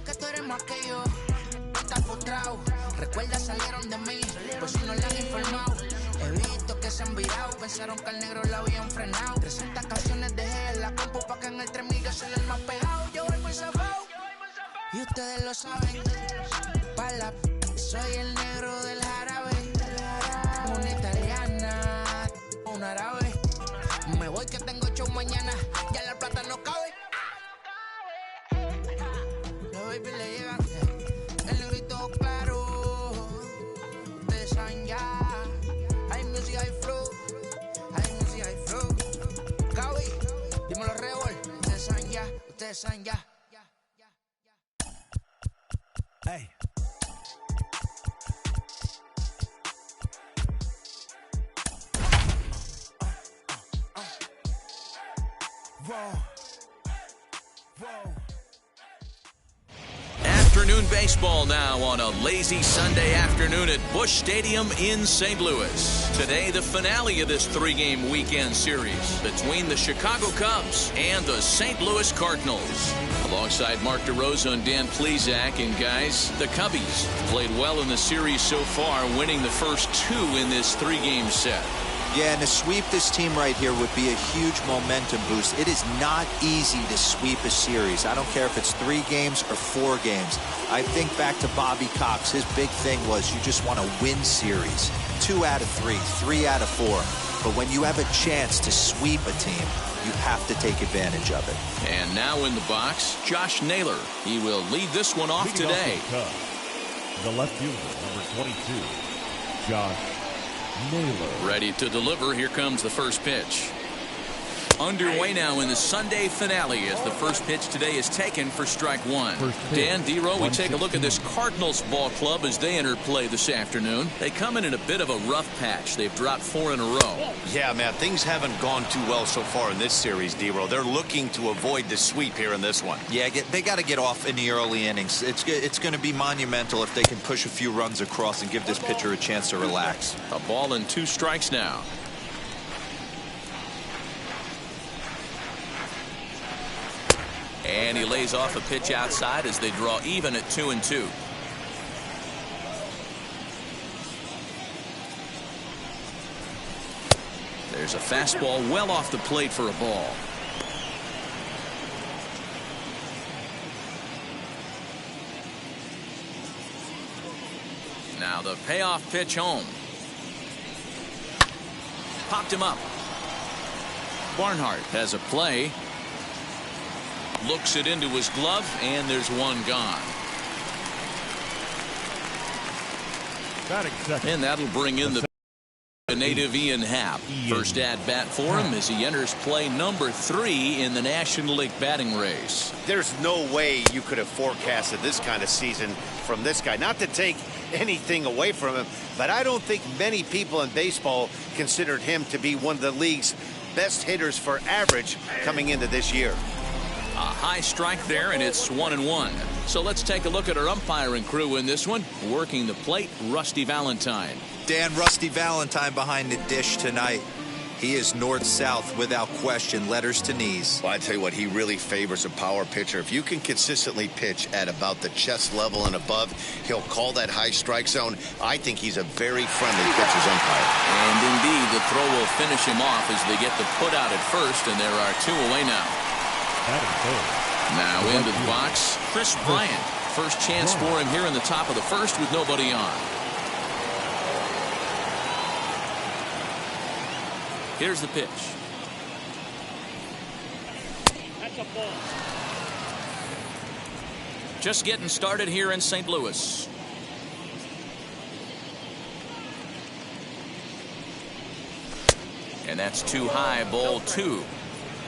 que tú eres más que yo. Estás frustrado, recuerda salieron de mí, pues si no le han informado. He visto que se han virado, pensaron que al negro lo habían frenado. 300 canciones dejé en la compu pa' que en el 3000 yo soy el más pegado. Yo voy muy zafado, y ustedes lo saben. Soy el negro del jarabe. Una italiana, un árabe. Me voy que tengo show mañana, ya la plata no cabe. La baby le llega, el negrito claro. Ustedes saben ya. Hay music, hay flow. Hay music, hay flow. Cabi, dímelo Rebol. Ustedes saben ya, ustedes saben ya. Hey. Afternoon baseball now on a lazy Sunday afternoon at Busch Stadium in St. Louis. Today, the finale of this three-game weekend series between the Chicago Cubs and the St. Louis Cardinals. Alongside Mark DeRosa and Dan Plesac, and guys, the Cubbies played well in the series so far, winning the first two in this three-game set. Yeah, and to sweep this team right here would be a huge momentum boost. It is not easy to sweep a series. I don't care if it's 3 games or 4 games. I think back to Bobby Cox. His big thing was you just want to win series. 2 out of 3, 3 out of 4. But when you have a chance to sweep a team, you have to take advantage of it. And now in the box, Josh Naylor. He will lead this one off today. The left fielder, number 22, Josh Naylor. Ready to deliver. Here comes the first pitch. Underway now in the Sunday finale as the first pitch today is taken for strike one. Dan, D-Row, we take a look at this Cardinals ball club as they enter play this afternoon. They come in a bit of a rough patch. They've dropped 4 in a row. Yeah, man, things haven't gone too well so far in this series, D-Row. They're looking to avoid the sweep here in this one. Yeah, they got to get off in the early innings. It's going to be monumental if they can push a few runs across and give this pitcher a chance to relax. A ball and 2 strikes now. And he lays off a pitch outside as they draw even at 2-2. There's a fastball well off the plate for a ball. Now the payoff pitch home. Popped him up. Barnhart has a play. Looks it into his glove, and there's one gone. And that'll bring in the native Ian Happ. First at bat for him as he enters play number 3 in the National League batting race. There's no way you could have forecasted this kind of season from this guy. Not to take anything away from him, but I don't think many people in baseball considered him to be one of the league's best hitters for average coming into this year. A high strike there, and it's 1-1. So let's take a look at our umpiring crew in this one. Working the plate, Rusty Valentine. Dan Rusty Valentine behind the dish tonight. He is north-south without question, letters to knees. Well, I tell you what, he really favors a power pitcher. If you can consistently pitch at about the chest level and above, he'll call that high strike zone. I think he's a very friendly pitcher's umpire. And indeed, the throw will finish him off as they get the put out at first, and there are 2 away now. Now into the box, Chris Bryant. First chance for him here in the top of the first with nobody on. Here's the pitch. That's a ball. Just getting started here in St. Louis. And that's too high, ball 2.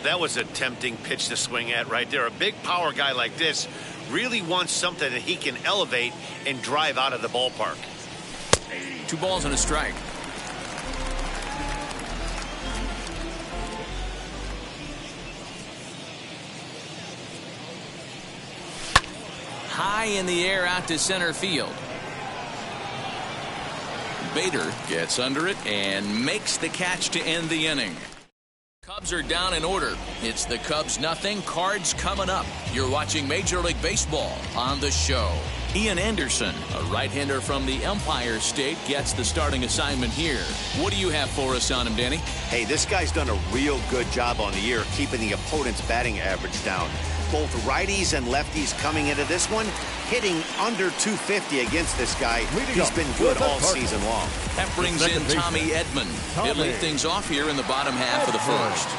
That was a tempting pitch to swing at right there. A big power guy like this really wants something that he can elevate and drive out of the ballpark. 2 balls and a strike. High in the air out to center field. Bader gets under it and makes the catch to end the inning. Cubs Cubs are down in order. It's the Cubs nothing, Cards coming up. You're watching Major League Baseball on the show. Ian Anderson, a right-hander from the Empire State, gets the starting assignment here. What do you have for us on him, Danny? Hey, this guy's done a real good job on the year keeping the opponent's batting average down. Both righties and lefties coming into this one, hitting under 250 against this guy. He's been good all season long. That brings in Tommy Edman. He'll lead things off here in the bottom half of the first.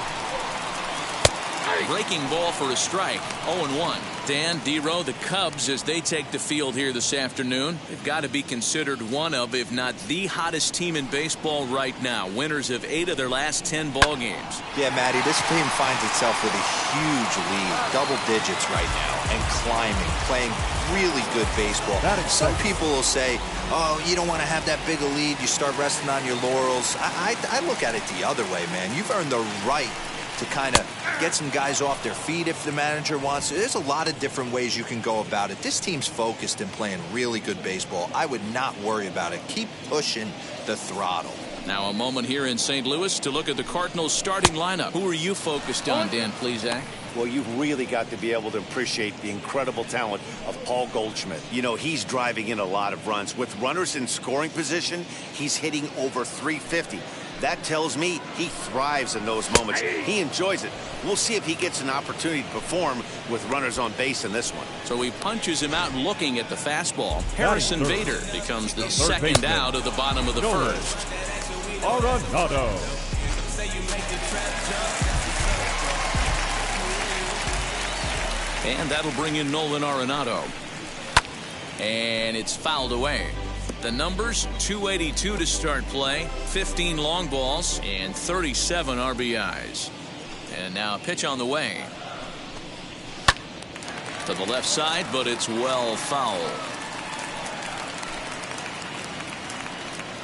Breaking ball for a strike. 0-1. Dan, D-Row, the Cubs, as they take the field here this afternoon, they've got to be considered one of, if not the hottest team in baseball right now. Winners of 8 of their last 10 ball games. Yeah, Matty, this team finds itself with a huge lead, double digits right now, and climbing, playing really good baseball. Some people will say, oh, you don't want to have that big a lead, you start resting on your laurels. I look at it the other way, man. You've earned the right to kind of get some guys off their feet if the manager wants to. There's a lot of different ways you can go about it. This team's focused and playing really good baseball. I would not worry about it. Keep pushing the throttle. Now a moment here in St. Louis to look at the Cardinals starting lineup. Who are you focused on, Dan Plesac? Well, you've really got to be able to appreciate the incredible talent of Paul Goldschmidt. You know, he's driving in a lot of runs. With runners in scoring position, he's hitting over 350. That tells me he thrives in those moments. He enjoys it. We'll see if he gets an opportunity to perform with runners on base in this one. So he punches him out looking at the fastball. Harrison Bader becomes the second out of the bottom of the first. Arenado. And that'll bring in Nolan Arenado. And it's fouled away. The numbers, 282 to start play, 15 long balls, and 37 RBIs. And now a pitch on the way. To the left side, but it's well fouled.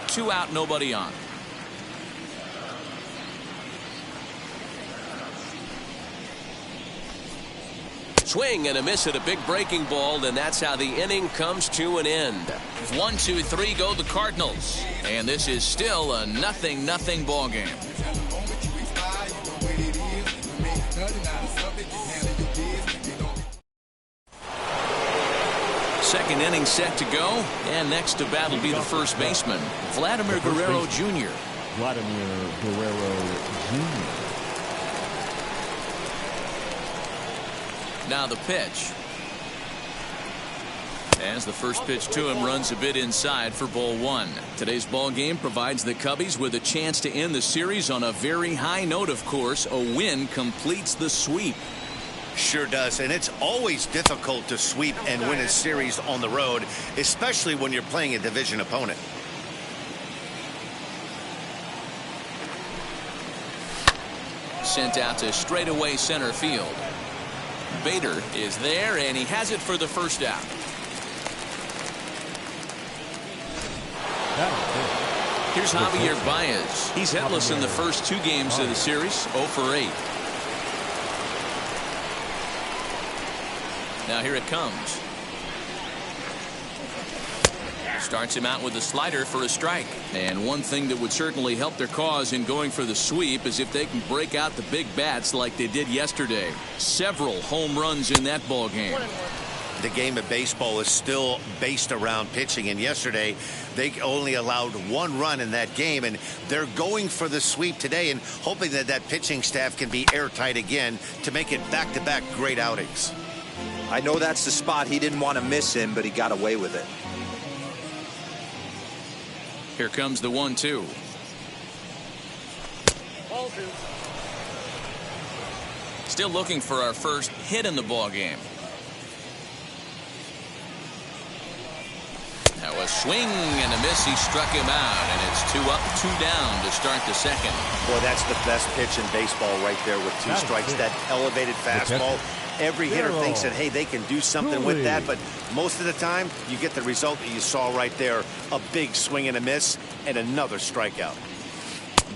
2 out, nobody on. Swing and a miss at a big breaking ball, and that's how the inning comes to an end. 1, 2, 3 go the Cardinals, and this is still a 0-0 ball game. Second inning set to go, and next to bat will be the first baseman, Vladimir Guerrero Jr. Vladimir Guerrero Jr. Now the pitch. As the first pitch to him runs a bit inside for ball 1. Today's ball game provides the Cubbies with a chance to end the series on a very high note, of course. A win completes the sweep. Sure does, and it's always difficult to sweep and win a series on the road, especially when you're playing a division opponent. Sent out to straightaway center field. Bader is there, and he has it for the first out. Here's Javier Baez. He's hitless in the first 2 games of the series, 0 for 8. Now here it comes. Starts him out with a slider for a strike. And one thing that would certainly help their cause in going for the sweep is if they can break out the big bats like they did yesterday. Several home runs in that ball game. The game of baseball is still based around pitching, and yesterday they only allowed 1 run in that game, and they're going for the sweep today and hoping that that pitching staff can be airtight again to make it back-to-back great outings. I know that's the spot he didn't want to miss him, but he got away with it. Here comes the 1-2. Still looking for our first hit in the ball game. Now a swing and a miss. He struck him out, and it's 2 up, 2 down to start the second. Boy, that's the best pitch in baseball right there with 2 strikes. That elevated fastball. Every hitter thinks that, hey, they can do something with that, but most of the time you get the result that you saw right there, a big swing and a miss and another strikeout.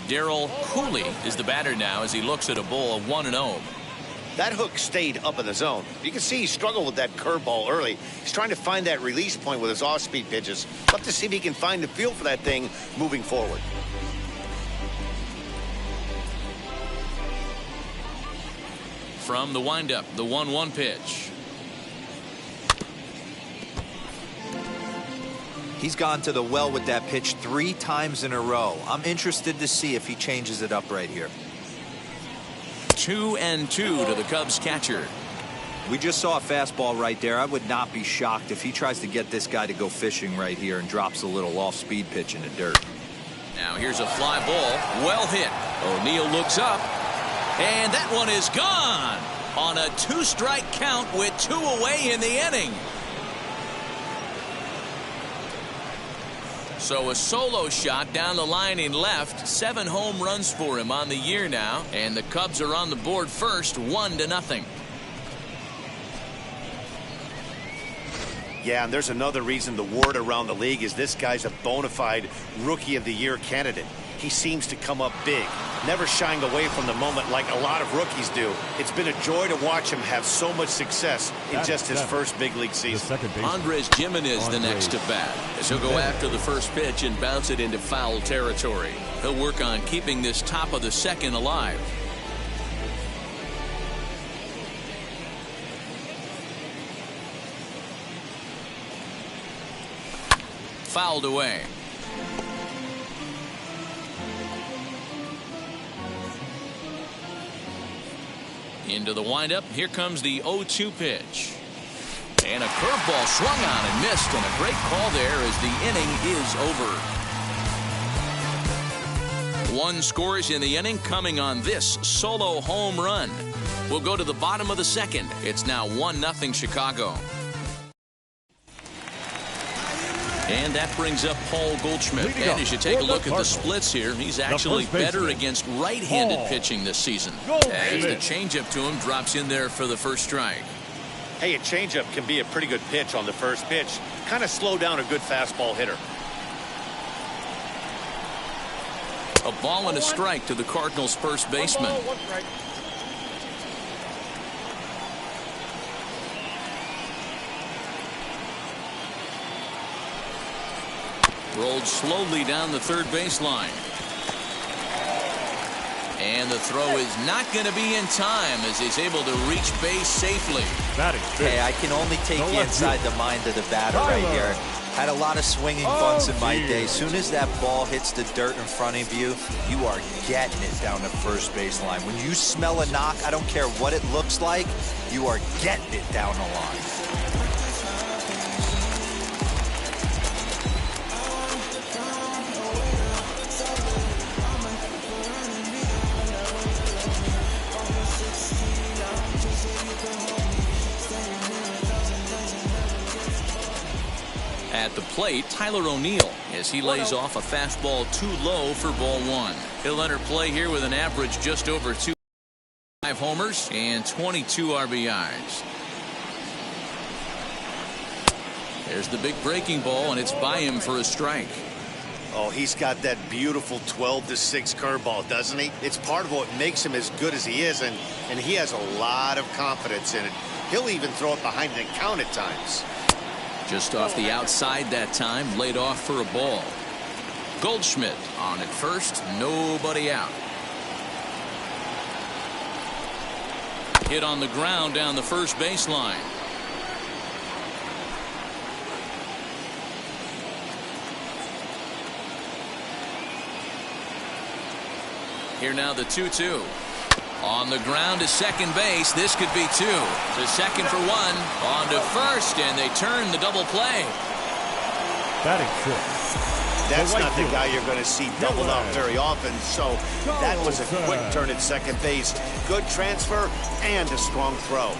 Darryl Cooley is the batter now as he looks at a ball of 1-0. That hook stayed up in the zone. You can see he struggled with that curveball early. He's trying to find that release point with his off-speed pitches. Love to see if he can find the feel for that thing moving forward. from the windup, the 1-1 pitch. He's gone to the well with that pitch 3 times in a row. I'm interested to see if he changes it up right here. 2-2 to the Cubs catcher. We just saw a fastball right there. I would not be shocked if he tries to get this guy to go fishing right here and drops a little off-speed pitch in the dirt. Now here's a fly ball, well hit. O'Neill looks up, and that one is gone on a 2-strike count with 2 away in the inning. So a solo shot down the line in left. 7 home runs for him on the year now, and the Cubs are on the board first, 1-0. Yeah, and there's another reason the word around the league is this guy's a bona fide Rookie of the Year candidate. He seems to come up big, never shying away from the moment like a lot of rookies do. It's been a joy to watch him have so much success in just his first big league season. Andres Gimenez the next to bat, as he'll go after the first pitch and bounce it into foul territory. He'll work on keeping this top of the second alive. Fouled away. Into the windup. Here comes the 0-2 pitch. And a curveball swung on and missed, and a great call there as the inning is over. 1 scores in the inning coming on this solo home run. We'll go to the bottom of the second. It's now 1-0 Chicago. And that brings up Paul Goldschmidt. And as you take a look at the splits here, he's actually better against right-handed pitching this season. As the changeup to him drops in there for the first strike. Hey, a changeup can be a pretty good pitch on the first pitch. Kind of slow down a good fastball hitter. A ball and a strike to the Cardinals' first baseman. Rolled slowly down the third baseline. And the throw is not going to be in time as he's able to reach base safely. Hey, I can only take you inside the mind of the batter right here. Had a lot of swinging bunts in my day. Soon as that ball hits the dirt in front of you, you are getting it down the first baseline. When you smell a knock, I don't care what it looks like, you are getting it down the line. At the plate, Tyler O'Neill, as he lays off a fastball too low for ball 1. He'll enter play here with an average just over 2 homers and 22 RBIs. There's the big breaking ball, and it's by him for a strike. Oh, he's got that beautiful 12-6 curveball, doesn't he? It's part of what makes him as good as he is, and he has a lot of confidence in it. He'll even throw it behind the count at times. Just off the outside that time, laid off for a ball. Goldschmidt on at first, nobody out. Hit on the ground down the first baseline. Here now the 2-2. On the ground to second base. This could be 2. To second for 1. On to first, and they turn the double play. Batting fifth. That's not the guy you're going to see doubled out very often, so that was a quick turn at second base. Good transfer and a strong throw.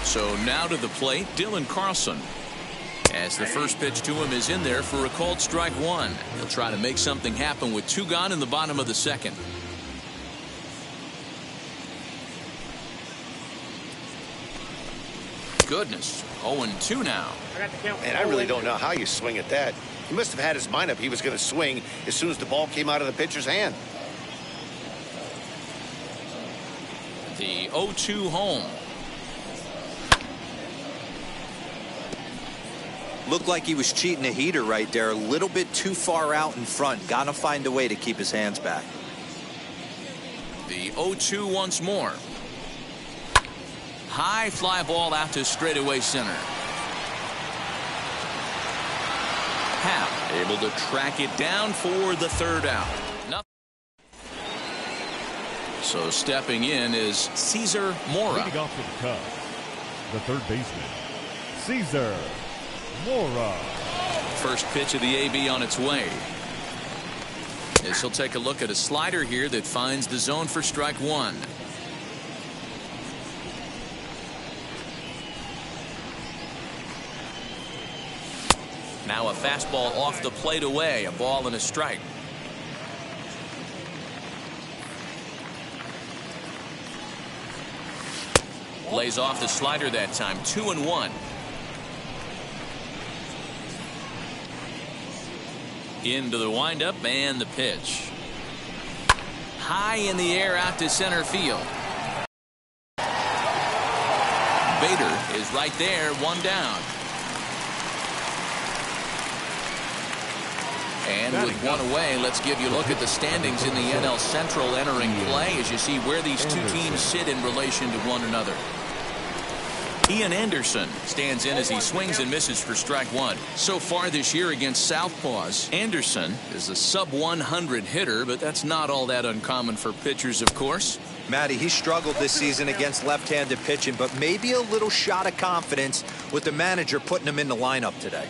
So now to the plate, Dylan Carlson. As the first pitch to him is in there for a called strike 1. He'll try to make something happen with 2 gone in the bottom of the second. Goodness, 0-2 now. And I really don't know how you swing at that. He must have had his mind up he was going to swing as soon as the ball came out of the pitcher's hand. The 0-2 home. Looked like he was cheating a heater right there. A little bit too far out in front. Got to find a way to keep his hands back. The 0-2 once more. High fly ball out to straightaway center. Happ able to track it down for the third out. So stepping in is Cesar Mora. Leading off for the Cubs, the third baseman, Cesar Mora. First pitch of the AB on its way. As he'll take a look at a slider here that finds the zone for strike one. Now a fastball off the plate away, a ball and a strike. Lays off the slider that time, 2-1. Into the windup and the pitch. High in the air out to center field. Bader is right there, one down. And with one away, let's give you a look at the standings in the NL Central entering play as you see where these two teams sit in relation to one another. Ian Anderson stands in as he swings and misses for strike one. So far this year against Southpaws, Anderson is a sub-100 hitter, but that's not all that uncommon for pitchers, of course. Matty, he struggled this season against left-handed pitching, but maybe a little shot of confidence with the manager putting him in the lineup today.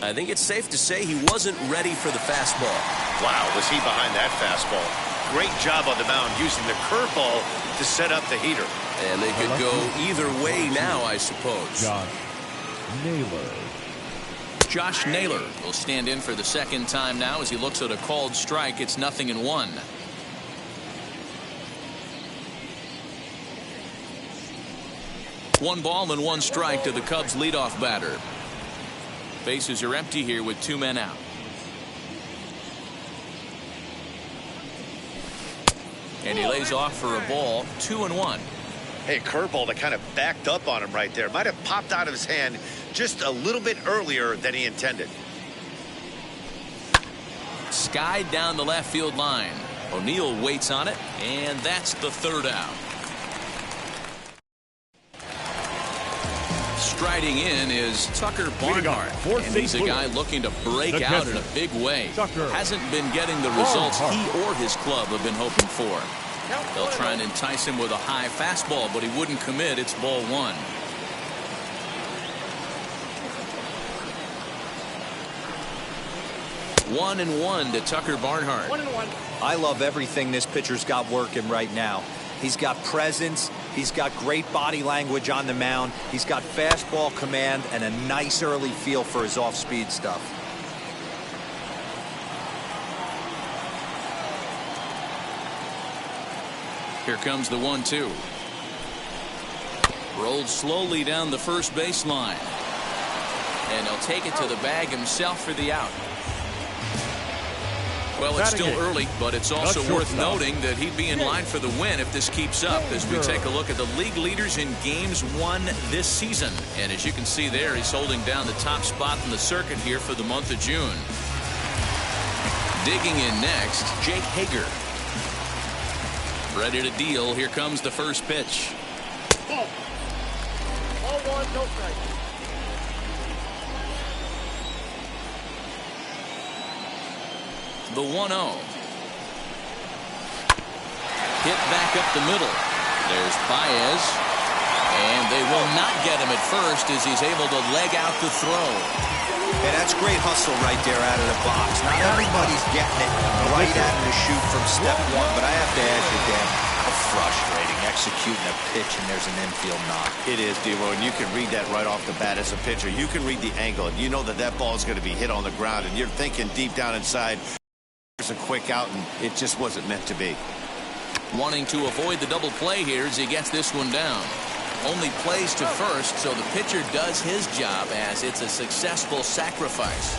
I think it's safe to say he wasn't ready for the fastball. Wow, was he behind that fastball. Great job on the mound using the curveball to set up the heater. And they could go either way now, I suppose. Josh Naylor will stand in for the second time now as he looks at a called strike. It's 0-1. One ball and one strike to the Cubs leadoff batter. Bases are empty here with two men out. And he lays off for a ball, 2-1. Hey, curveball that kind of backed up on him right there. Might have popped out of his hand just a little bit earlier than he intended. Skied down the left field line. O'Neill waits on it, and that's the third out. Striding in is Tucker Barnhart, and he's a guy looking to break out in a big way. Hasn't been getting the results he or his club have been hoping for. They'll try and entice him with a high fastball, but he wouldn't commit. It's ball one. 1-1 to Tucker Barnhart. 1-1. I love everything this pitcher's got working right now. He's got presence. He's got great body language on the mound. He's got fastball command and a nice early feel for his off-speed stuff. Here comes the 1-2. Rolled slowly down the first baseline. And he'll take it to the bag himself for the out. Well, it's still early, but it's also worth noting that he'd be in line for the win if this keeps up as we take a look at the league leaders in games won this season. And as you can see there, he's holding down the top spot in the circuit here for the month of June. Digging in next, Jake Hager. Ready to deal. Here comes the first pitch. Ball. Ball one, no strike. The 1-0. Hit back up the middle. There's Baez. And they will not get him at first as he's able to leg out the throw. Yeah, that's great hustle right there out of the box. Not everybody's getting it right out of the chute from step one, but I have to ask you, Dan, how frustrating executing a pitch and there's an infield knock. It is, D-Roy, and you can read that right off the bat as a pitcher. You can read the angle, and you know that that ball is going to be hit on the ground, and you're thinking deep down inside, there's a quick out, and it just wasn't meant to be. Wanting to avoid the double play here as he gets this one down. Only plays to first, so the pitcher does his job as it's a successful sacrifice.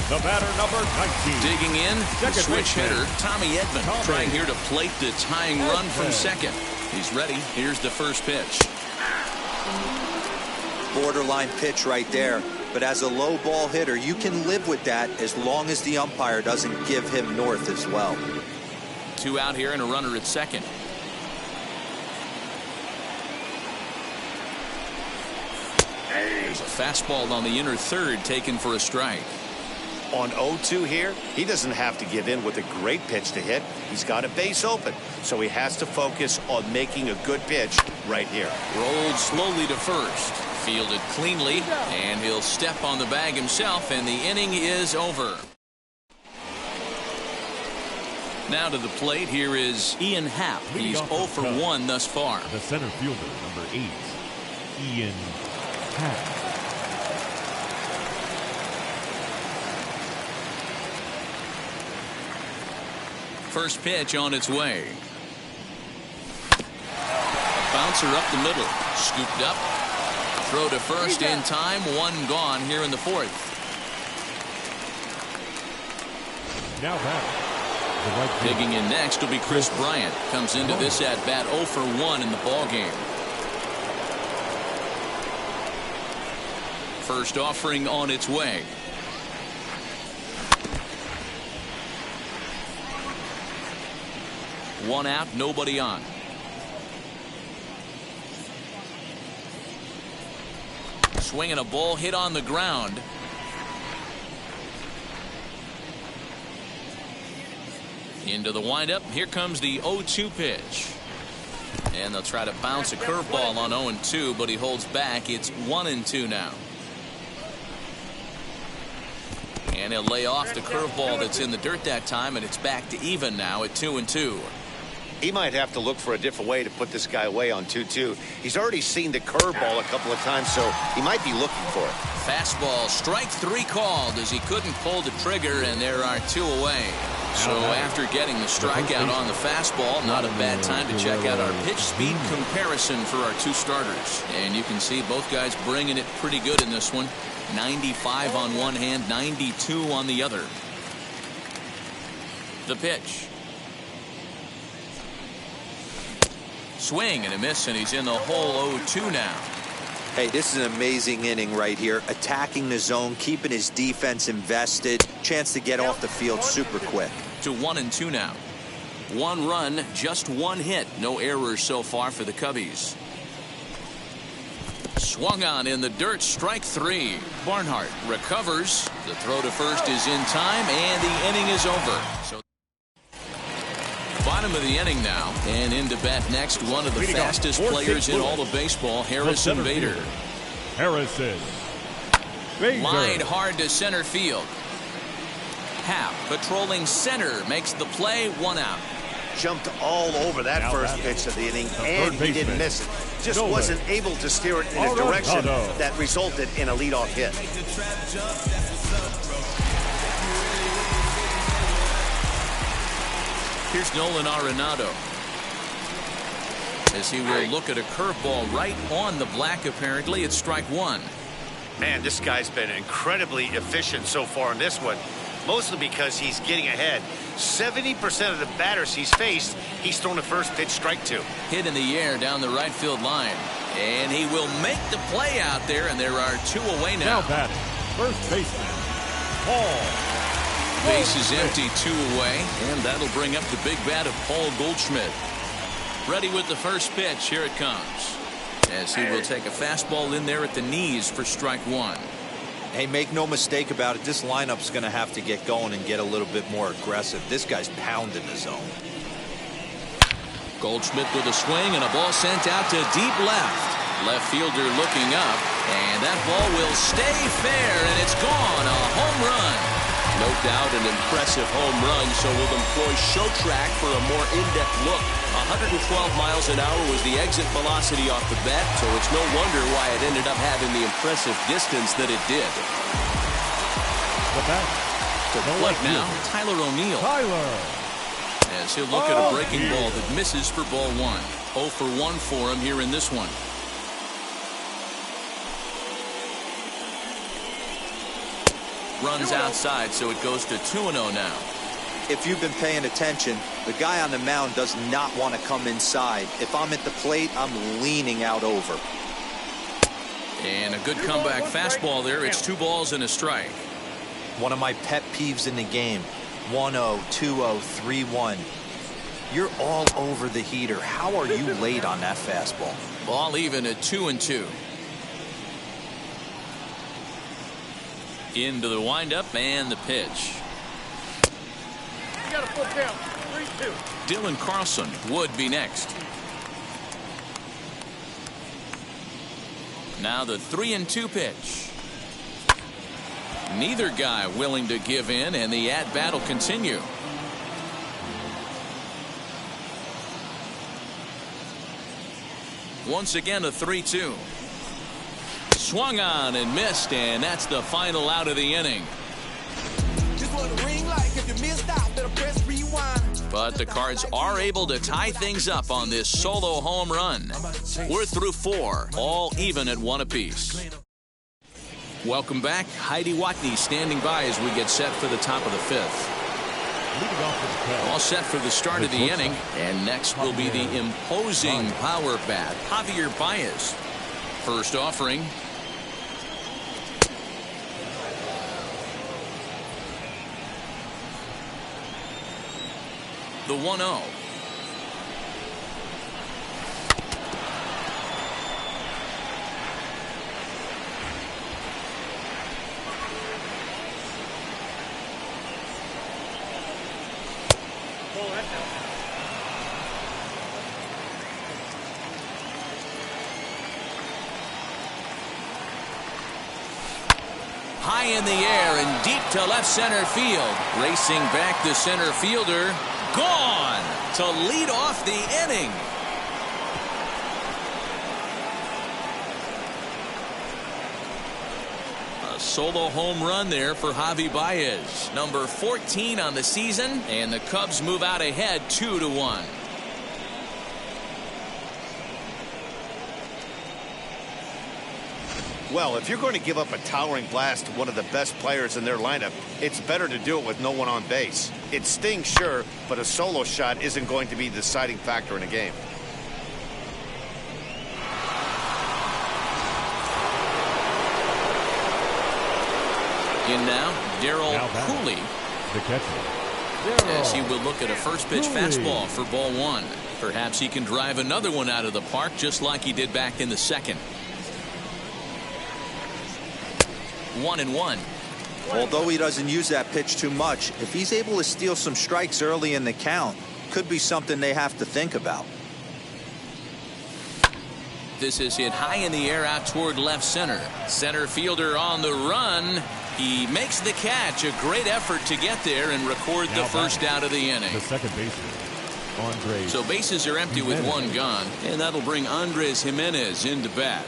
The batter, number 19. Digging in, the switch hitter, Tommy Edman, trying here to plate the tying run from second. He's ready. Here's the first pitch. borderline pitch right there. But as a low ball hitter, you can live with that as long as the umpire doesn't give him north as well. 2 out here and a runner at second. There's a fastball on the inner third taken for a strike. On 0-2 here, he doesn't have to give in with a great pitch to hit. He's got a base open, so he has to focus on making a good pitch right here. Rolled slowly to first. Fielded cleanly, and he'll step on the bag himself, and the inning is over. Now to the plate, here is Ian Happ. He's 0 for 1 thus far. The center fielder, number 8, Ian Happ. First pitch on its way. Bouncer up the middle. Scooped up. Throw to first in time. 1 gone here in the 4th. Now back. Digging in next will be Chris Bryant. Comes into this at bat 0 for 1 in the ball game. First offering on its way. One out, nobody on. Swinging a ball hit on the ground. Into the windup. Here comes the 0-2 pitch. And they'll try to bounce a curveball on 0-2, but he holds back. It's 1-2 now. And he'll lay off the curveball that's in the dirt that time, and it's back to even now at 2-2. He might have to look for a different way to put this guy away on 2-2. He's already seen the curveball a couple of times, so he might be looking for it. Fastball, strike 3 called as he couldn't pull the trigger, and there are 2 away. So after getting the strikeout on the fastball, not a bad time to check out our pitch speed comparison for our 2 starters. And you can see both guys bringing it pretty good in this one. 95 on one hand, 92 on the other. The pitch. Swing and a miss, and he's in the hole 0-2 now. Hey, this is an amazing inning right here. Attacking the zone, keeping his defense invested. Chance to get off the field super quick. To 1-2 now. 1 run, just 1 hit. No errors so far for the Cubbies. Swung on in the dirt, strike 3. Barnhart recovers. The throw to first is in time, and the inning is over. So bottom of the inning now, and into bat next, one of the fastest players in all of baseball, Harrison Bader. Harrison Bader. Lined hard to center field. Happ patrolling center makes the play. 1 out. Jumped all over that first pitch of the inning, and he didn't miss it. Just wasn't able to steer it in a direction that resulted in a leadoff hit. Here's Nolan Arenado as he will look at a curveball right on the black. Apparently it's strike 1. Man, this guy's been incredibly efficient so far in this one, mostly because he's getting ahead. 70% of the batters he's faced, he's thrown a first pitch strike 2. Hit in the air down the right field line, and he will make the play out there, and there are 2 away now. Now batting, first baseman Paul. Base is empty, 2 away, and that'll bring up the big bat of Paul Goldschmidt. Ready with the first pitch. Here it comes, as he will take a fastball in there at the knees for strike 1. Hey, make no mistake about it, this lineup's going to have to get going and get a little bit more aggressive. This guy's pounding the zone. Goldschmidt with a swing, and a ball sent out to deep left. Left fielder looking up, and that ball will stay fair, and it's gone. A home run. No doubt an impressive home run, so we'll employ show track for a more in-depth look. 112 miles an hour was the exit velocity off the bat, so it's no wonder why it ended up having the impressive distance that it did. The back to the plate now, Tyler O'Neill. As he'll look at a breaking ball that misses for ball 1. 0 for 1 for him here in this one. Runs outside, so it goes to 2-0 now. If you've been paying attention, the guy on the mound does not want to come inside. If I'm at the plate, I'm leaning out over. And a good comeback fastball there. It's 2 balls and a strike. One of my pet peeves in the game. 1-0, 2-0, 3-1. You're all over the heater. How are you late on that fastball? Ball even at 2-2. Into the windup and the pitch. You got a full count. 3-2. Dylan Carlson would be next. Now the 3-2 pitch. Neither guy willing to give in, and the at-bat will continue. Once again, a 3-2. Swung on and missed, and that's the final out of the inning. But the Cards are able to tie things up on this solo home run. We're through 4, all even at 1 apiece. Welcome back. Heidi Watney standing by as we get set for the top of the 5th. All set for the start of the inning. And next will be the imposing power bat, Javier Baez. First offering. The 1-0. High in the air and deep to left center field. Racing back the center fielder. Gone to lead off the inning. A solo home run there for Javi Baez, number 14 on the season, and the Cubs move out ahead 2-1. Well, if you're going to give up a towering blast to one of the best players in their lineup, it's better to do it with no one on base. It stings, sure, but a solo shot isn't going to be the deciding factor in a game. In now, Darryl Cooley. The catcher. As he will look at a first pitch fastball for ball 1. Perhaps he can drive another one out of the park just like he did back in the second. 1-1. Although he doesn't use that pitch too much, if he's able to steal some strikes early in the count, could be something they have to think about. This is hit high in the air out toward left center. Center fielder on the run. He makes the catch. A great effort to get there and record the first out of the inning. The second baseman, Andres. So bases are empty with 1 gone, and that'll bring Andres Jimenez into bat.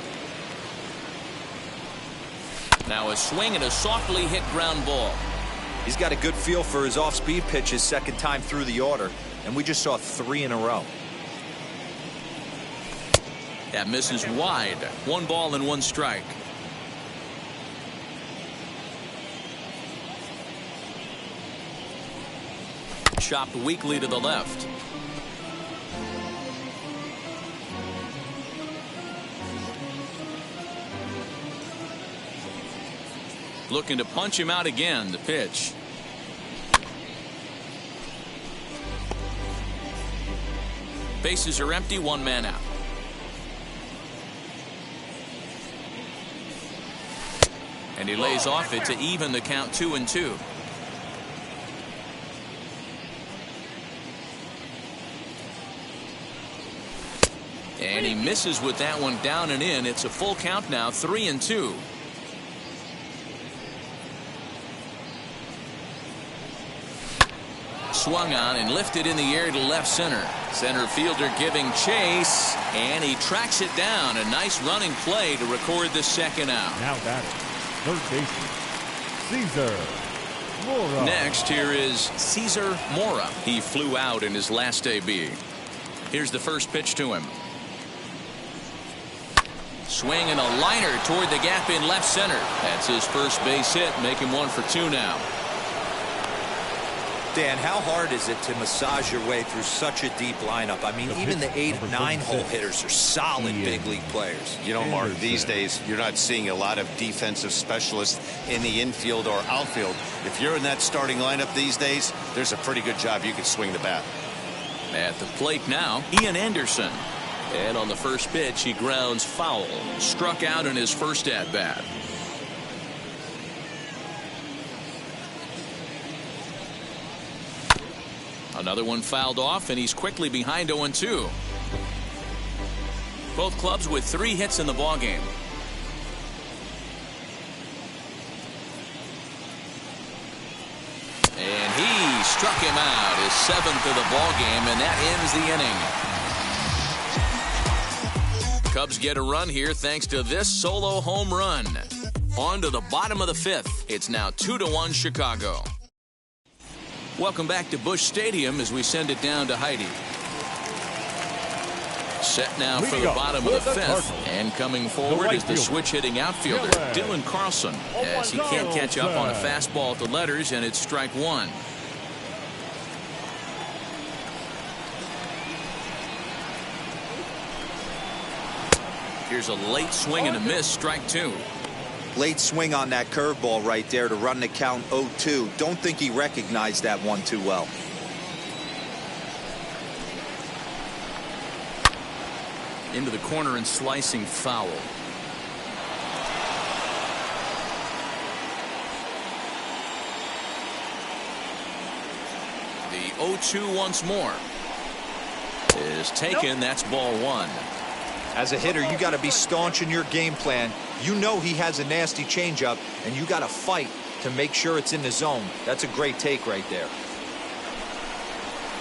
Now a swing and a softly hit ground ball. He's got a good feel for his off-speed pitches second time through the order, and we just saw 3 in a row. That misses wide. 1 ball and 1 strike. Chopped weakly to the left. Looking to punch him out again. The pitch. Bases are empty. 1 man out. And he lays off it to even the count 2-2. And he misses with that one down and in. It's a full count now, 3-2. Swung on and lifted in the air to left center. Center fielder giving chase, and he tracks it down. A nice running play to record the second out. Now batting, third baseman, Cesar Mora. Next, here is Cesar Mora. He flew out in his last AB. Here's the first pitch to him. Swing and a liner toward the gap in left center. That's his first base hit, make him 1 for 2 now. Dan, how hard is it to massage your way through such a deep lineup? I mean, even the 8 and 9 hole hitters are solid big league players. You know, Mark, these days you're not seeing a lot of defensive specialists in the infield or outfield. If you're in that starting lineup these days, there's a pretty good job you can swing the bat. At the plate now, Ian Anderson. And on the first pitch, he grounds foul. Struck out in his first at-bat. Another one fouled off, and he's quickly behind 0-2. Both clubs with 3 hits in the ballgame. And he struck him out, his 7th of the ballgame, and that ends the inning. Cubs get a run here thanks to this solo home run. On to the bottom of the 5th. It's now 2-1 Chicago. Welcome back to Busch Stadium as we send it down to Heidi. Set now for the bottom of the 5th. And coming forward is the switch-hitting outfielder, Dylan Carlson, as he can't catch up on a fastball at the letters, and it's strike 1. Here's a late swing and a miss, strike 2. Late swing on that curveball right there to run the count 0-2. Don't think he recognized that one too well. Into the corner and slicing foul. The 0-2 once more is taken. That's ball 1. As a hitter, you got to be staunch in your game plan. You know he has a nasty changeup, and you got to fight to make sure it's in the zone. That's a great take right there.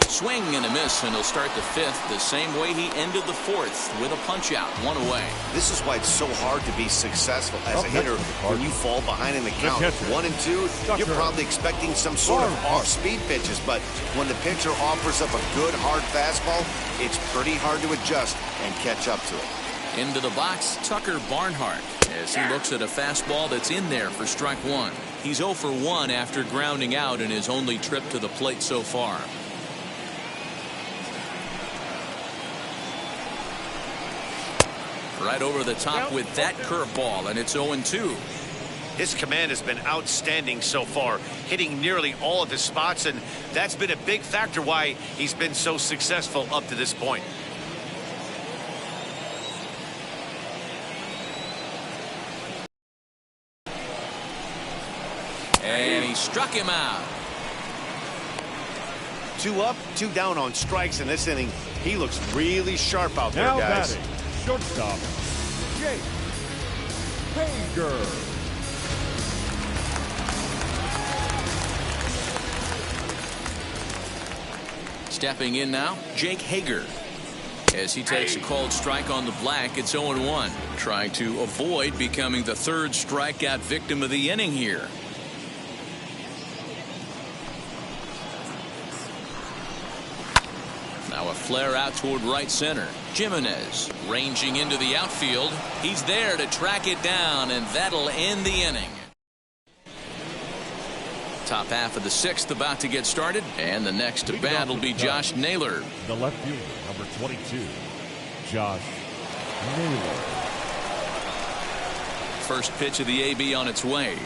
Swing and a miss, and he'll start the 5th the same way he ended the 4th with a punch out, 1 away. This is why it's so hard to be successful as a hitter when you fall behind in the count 1-2. You're probably expecting some sort of off-speed pitches, but when the pitcher offers up a good hard fastball, it's pretty hard to adjust and catch up to it. Into the box, Tucker Barnhart, as he looks at a fastball that's in there for strike 1. He's 0 for 1 after grounding out in his only trip to the plate so far. Right over the top with that curveball, and it's 0-2. His command has been outstanding so far, hitting nearly all of his spots, and that's been a big factor why he's been so successful up to this point. And he struck him out. 2 up, 2 down on strikes in this inning. He looks really sharp out there, Now guys. batting, shortstop, Jake Hager. Stepping in now, Jake Hager. As he takes a called strike on the black, it's 0-1. Trying to avoid becoming the 3rd strikeout victim of the inning here. Now a flare out toward right center. Jimenez ranging into the outfield. He's there to track it down, and that'll end the inning. Top half of the 6th about to get started, and the next to bat will be Josh Naylor. The left fielder, number 22, Josh Naylor. First pitch of the AB on its way.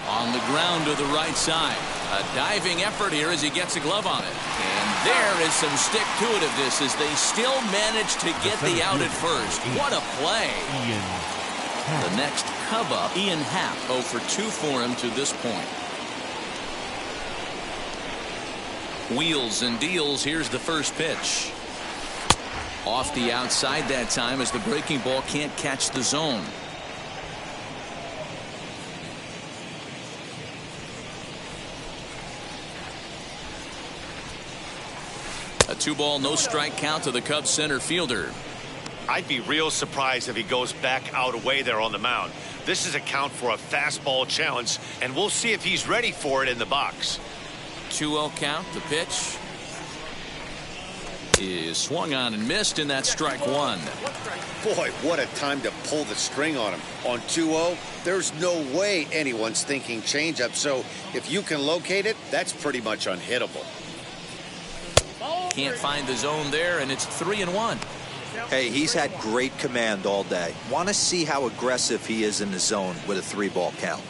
On the ground to the right side. A diving effort here as he gets a glove on it. And there is some stick-to-itiveness as they still manage to get the out at first. What a play. The next Cub up, Ian Happ, 0 for 2 for him to this point. Wheels and deals. Here's the first pitch. Off the outside that time as the breaking ball can't catch the zone. A 2-ball, no strike count to the Cubs center fielder. I'd be real surprised if he goes back out away there on the mound. This is a count for a fastball challenge, and we'll see if he's ready for it in the box. 2-0 count, the pitch. is swung on and missed, and that's strike one. Boy, what a time to pull the string on him. On 2-0, there's no way anyone's thinking changeup. So if you can locate it, that's pretty much unhittable. Can't find the zone there, and it's 3-1. Hey, he's had great command all day. Want to see how aggressive he is in the zone with a 3-ball count.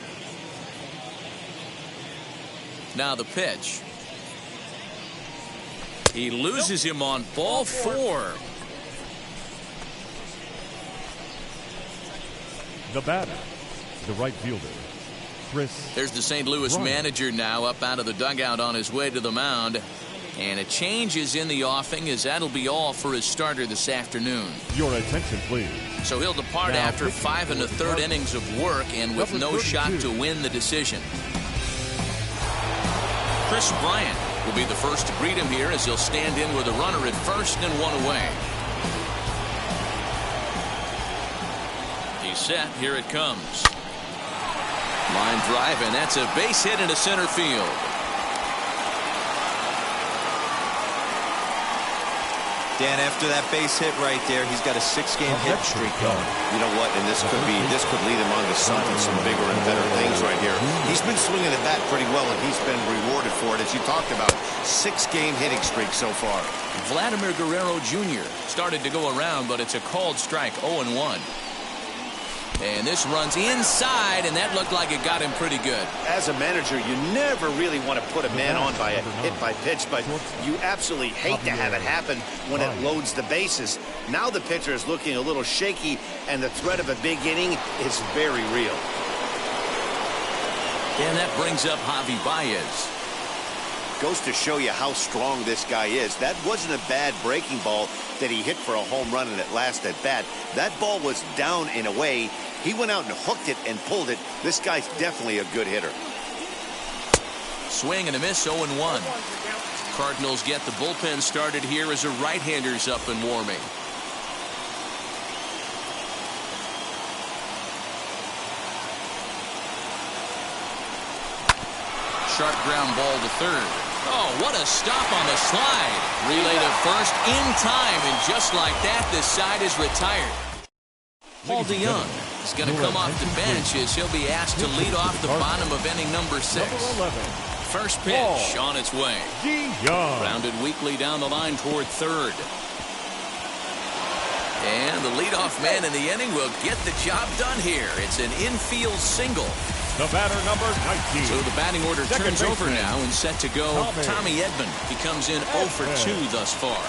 Now the pitch. He loses him on ball 4. The batter, the right fielder, Chris. There's the St. Louis manager now up out of the dugout on his way to the mound. And a change is in the offing, as that'll be all for his starter this afternoon. Your attention, please. So he'll depart after 5 1/3 innings of work and with no shot to win the decision. Chris Bryant will be the first to greet him here as he'll stand in with a runner at first and 1 away. He's set. Here it comes. Line drive, and that's a base hit into center field. Dan, after that base hit right there, he's got a 6-game hit streak going. You know what? And this could lead him on to something, some bigger and better things right here. He's been swinging at that pretty well, and he's been rewarded for it, as you talked about. 6-game hitting streak so far. Vladimir Guerrero Jr. started to go around, but it's a called strike, 0-1. And this runs inside, and that looked like it got him pretty good. As a manager, you never really want to put a man on by a hit by pitch, but you absolutely hate to have it happen when it loads the bases. Now the pitcher is looking a little shaky, and the threat of a big inning is very real. And that brings up Javi Baez. Goes to show you how strong this guy is. That wasn't a bad breaking ball that he hit for a home run in that last at bat. That ball was down in a way. He went out and hooked it and pulled it. This guy's definitely a good hitter. Swing and a miss, 0-1. Cardinals get the bullpen started here as a right-hander's up and warming. Sharp ground ball to third. Oh, what a stop on the slide. Relay to first in time, and just like that, this side is retired. Paul DeYoung is going to come off the bench as he'll be asked to lead off the bottom of inning number 6. First pitch on its way. Grounded weakly down the line toward third. And the leadoff man in the inning will get the job done here. It's an infield single. The batter, number 19. So the batting order turns over now and set to go. Tommy Edman. He comes in 0 for 2 thus far.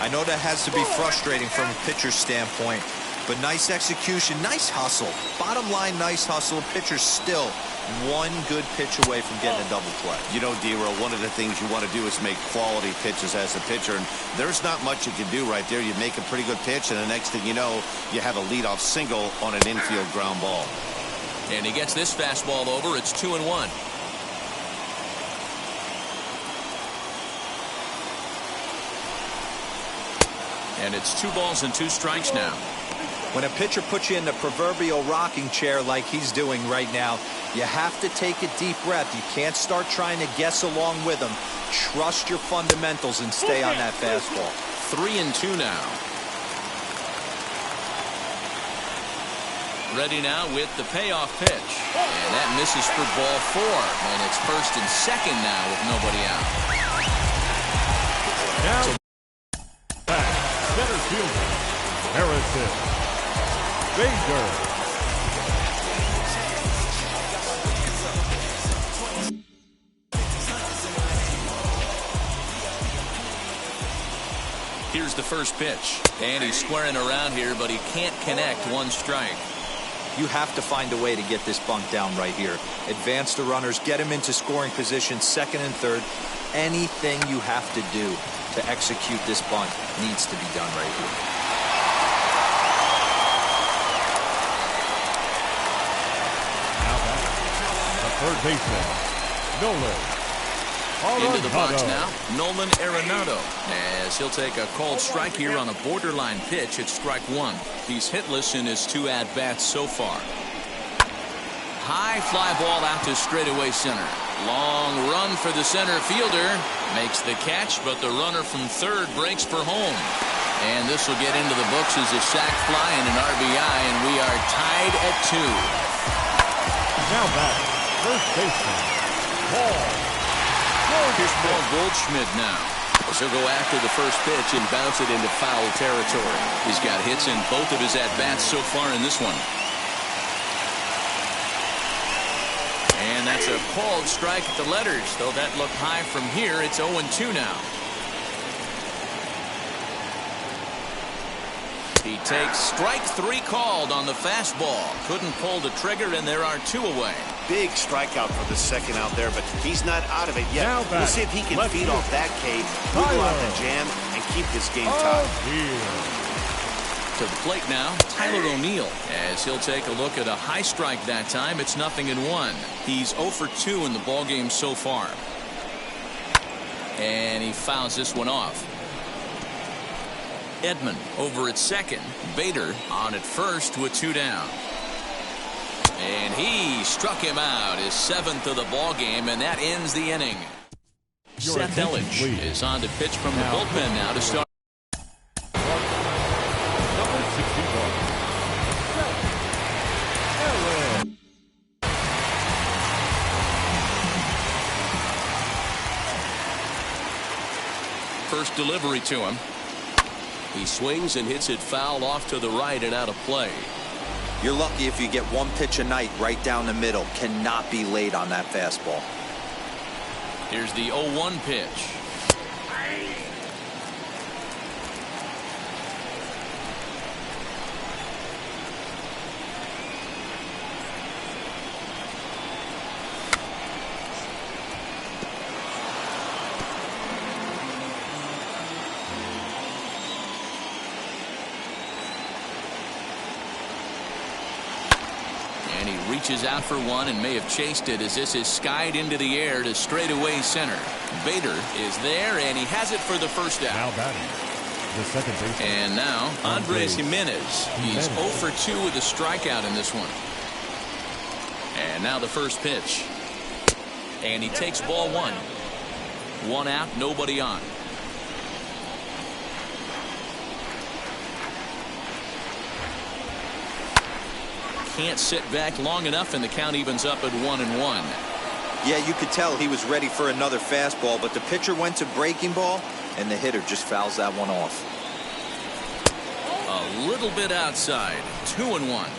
I know that has to be frustrating from a pitcher's standpoint, but nice execution, nice hustle. Bottom line, nice hustle. Pitcher's still one good pitch away from getting a double play. You know, D-Roll, one of the things you want to do is make quality pitches as a pitcher, and there's not much you can do right there. You make a pretty good pitch, and the next thing you know, you have a leadoff single on an infield ground ball. And he gets this fastball over. It's 2-1. And it's 2 balls and 2 strikes now. When a pitcher puts you in the proverbial rocking chair like he's doing right now, you have to take a deep breath. You can't start trying to guess along with him. Trust your fundamentals and stay on that fastball. 3-2 now. Ready now with the payoff pitch. And that misses for ball 4. And it's first and second now with nobody out. Now, center fielder, Harrison Bader. Here's the first pitch. And he's squaring around here, but he can't connect. 1 strike. You have to find a way to get this bunt down right here. Advance the runners, get him into scoring position, second and third. Anything you have to do to execute this bunt needs to be done right here. Now back, the third baseman, Nolan Into the box Arenado. now, Nolan Arenado, as he'll take a called strike here on a borderline pitch at strike 1. He's hitless in his 2 at-bats so far. High fly ball out to straightaway center. Long run for the center fielder. Makes the catch, but the runner from third breaks for home. And this will get into the books as a sac fly and an RBI, and we are tied at 2. Now back, first baseman, Paul. Here's Paul Goldschmidt now. He'll go after the first pitch and bounce it into foul territory. He's got hits in both of his at-bats so far in this one. And that's a called strike at the letters. Though that looked high from here, it's 0-2 now. He takes strike 3 called on the fastball. Couldn't pull the trigger, and there are 2 away. Big strikeout for the second out there, but he's not out of it yet. We'll see if he can feed off that K, move out the jam, and keep this game tied. To the plate now, Tyler O'Neill, as he'll take a look at a high strike that time. It's 0-1. He's 0 for 2 in the ballgame so far. And he fouls this one off. Edman over at second. Bader on at first with 2 down. And he struck him out, his 7th of the ball game, and that ends the inning. Seth Elledge is on to pitch from the bullpen now to start. Number 61. First delivery to him. He swings and hits it foul off to the right and out of play. You're lucky if you get 1 pitch a night right down the middle. Cannot be late on that fastball. Here's the 0-1 pitch. And he reaches out for one and may have chased it as this is skied into the air to straightaway center. Bader is there, and he has it for the first out. Now batting, the second baseman. And now Andres Jimenez. He's 0 for 2 with a strikeout in this one. And now the first pitch. And he takes ball 1. 1 out, nobody on. Can't sit back long enough, and the count evens up at 1-1. Yeah, you could tell he was ready for another fastball, but the pitcher went to breaking ball, and the hitter just fouls that one off. A little bit outside. 2-1.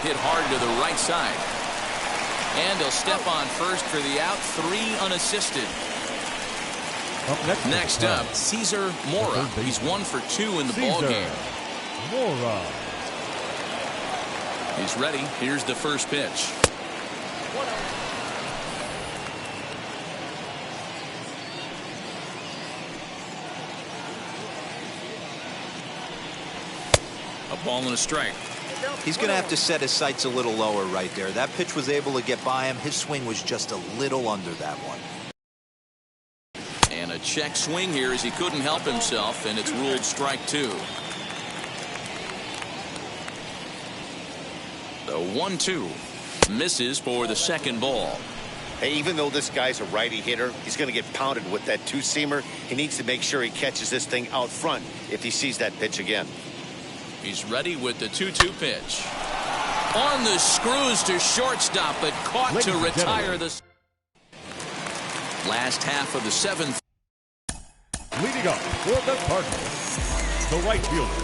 Hit hard to the right side. And he'll step on first for the out. 3 unassisted. Next up, Cesar Mora. He's 1 for 2 in the ballgame. Mora. He's ready. Here's the first pitch. A ball and a strike. He's going to have to set his sights a little lower right there. That pitch was able to get by him. His swing was just a little under that one. And a check swing here as he couldn't help himself, and it's ruled strike 2. The 1-2 misses for the second ball. Hey, even though this guy's a righty hitter, he's going to get pounded with that 2-seamer. He needs to make sure he catches this thing out front if he sees that pitch again. He's ready with the 2-2 pitch. On the screws to shortstop, but caught to retire the last half of the 7th. Leading up for the Cardinals, the right fielder,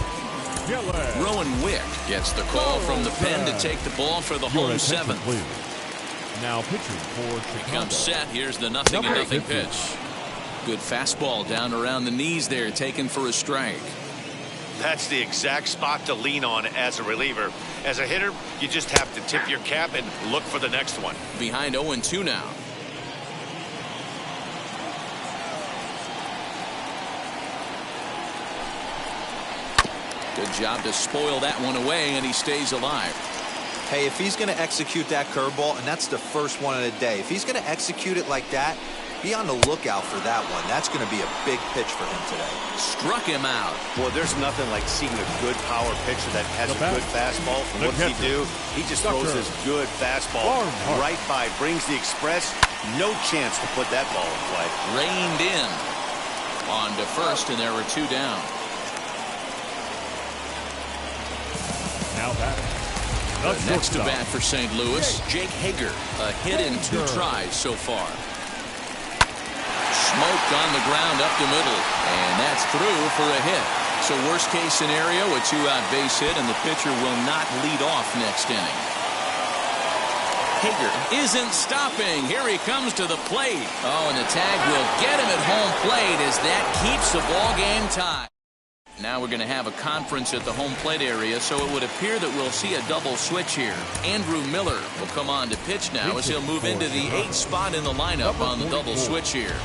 Rowan Wick gets the call from the pen to take the ball for the home 7th. Please. Now pitching for Chicago. Comes set. Here's the 0-0 pitch. Good fastball down around the knees there, taken for a strike. That's the exact spot to lean on as a reliever. As a hitter, you just have to tip your cap and look for the next one. Behind 0-2 now. Good job to spoil that one away, and he stays alive. Hey, if he's going to execute that curveball, and that's the first one of the day, if he's going to execute it like that, Be on the lookout for that one. That's going to be a big pitch for him today. Struck him out. Boy, there's nothing like seeing a good power pitcher that has a good fastball. What does he do? He just throws his good fastball right by, brings the express. No chance to put that ball in play. Reined in. On to first, and there were 2 down. Now back. Next to bat for St. Louis, Jake Hager. A hit in 2 tries so far. Smoked on the ground up the middle, and that's through for a hit. So worst case scenario, a 2-out base hit, and the pitcher will not lead off next inning. Hager isn't stopping. Here he comes to the plate. Oh, and the tag will get him at home plate as that keeps the ball game tied. Now we're going to have a conference at the home plate area, so it would appear that we'll see a double switch here. Andrew Miller will come on to pitch now as he'll move into the 8th spot in the lineup on the double switch here.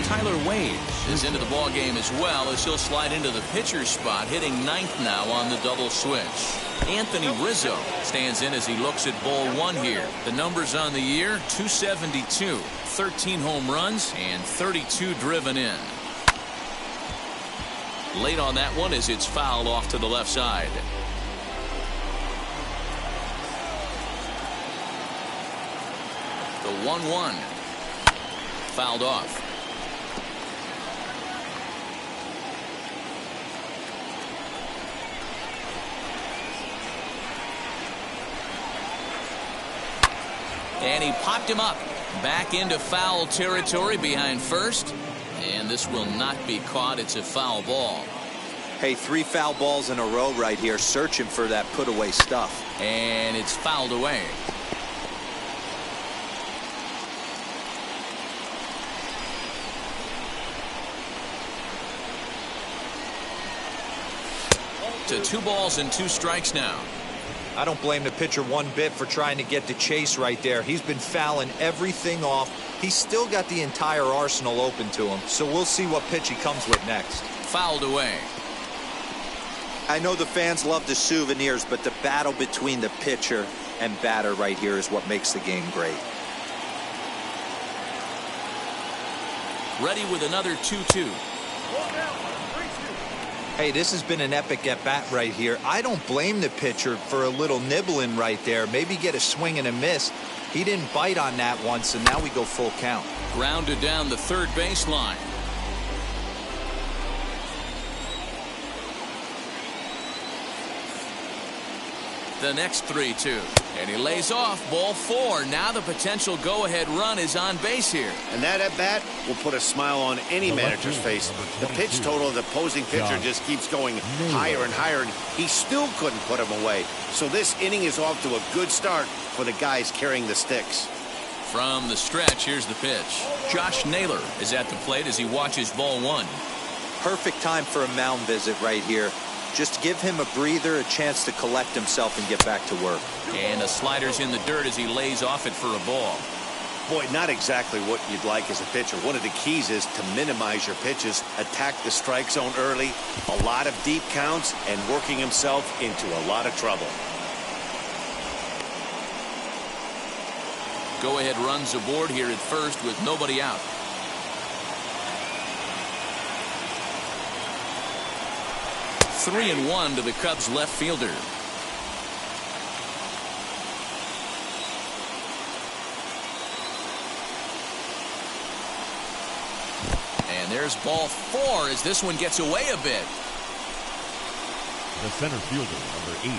Tyler Wade is into the ball game as well as he'll slide into the pitcher's spot, hitting 9th now on the double switch. Anthony Rizzo stands in as he looks at ball 1 here. The numbers on the year, 272, 13 home runs, and 32 driven in. Late on that one as it's fouled off to the left side. The 1-1. Fouled off. And he popped him up. Back into foul territory behind first. And this will not be caught. It's a foul ball. Hey, 3 foul balls in a row right here, searching for that put away stuff. And it's fouled away. To 2 balls and 2 strikes now. I don't blame the pitcher one bit for trying to get the chase right there. He's been fouling everything off. He's still got the entire arsenal open to him, so we'll see what pitch he comes with next. Fouled away. I know the fans love the souvenirs, but the battle between the pitcher and batter right here is what makes the game great. Ready with another 2-2. Hey, this has been an epic at-bat right here. I don't blame the pitcher for a little nibbling right there. Maybe get a swing and a miss. He didn't bite on that once, and now we go full count. Grounded down the third baseline. The next 3-2. And he lays off ball 4. Now the potential go-ahead run is on base here. And that at-bat will put a smile on any manager's face. The pitch total of the opposing pitcher just keeps going higher and higher, and he still couldn't put him away. So this inning is off to a good start for the guys carrying the sticks. From the stretch, here's the pitch. Josh Naylor is at the plate as he watches ball 1. Perfect time for a mound visit right here. Just give him a breather, a chance to collect himself and get back to work. And the slider's in the dirt as he lays off it for a ball. Boy, not exactly what you'd like as a pitcher. One of the keys is to minimize your pitches, attack the strike zone early, a lot of deep counts, and working himself into a lot of trouble. Go-ahead runs aboard here at first with nobody out. Three and 1 to the Cubs left fielder. And there's ball 4 as this one gets away a bit. The center fielder, number 8,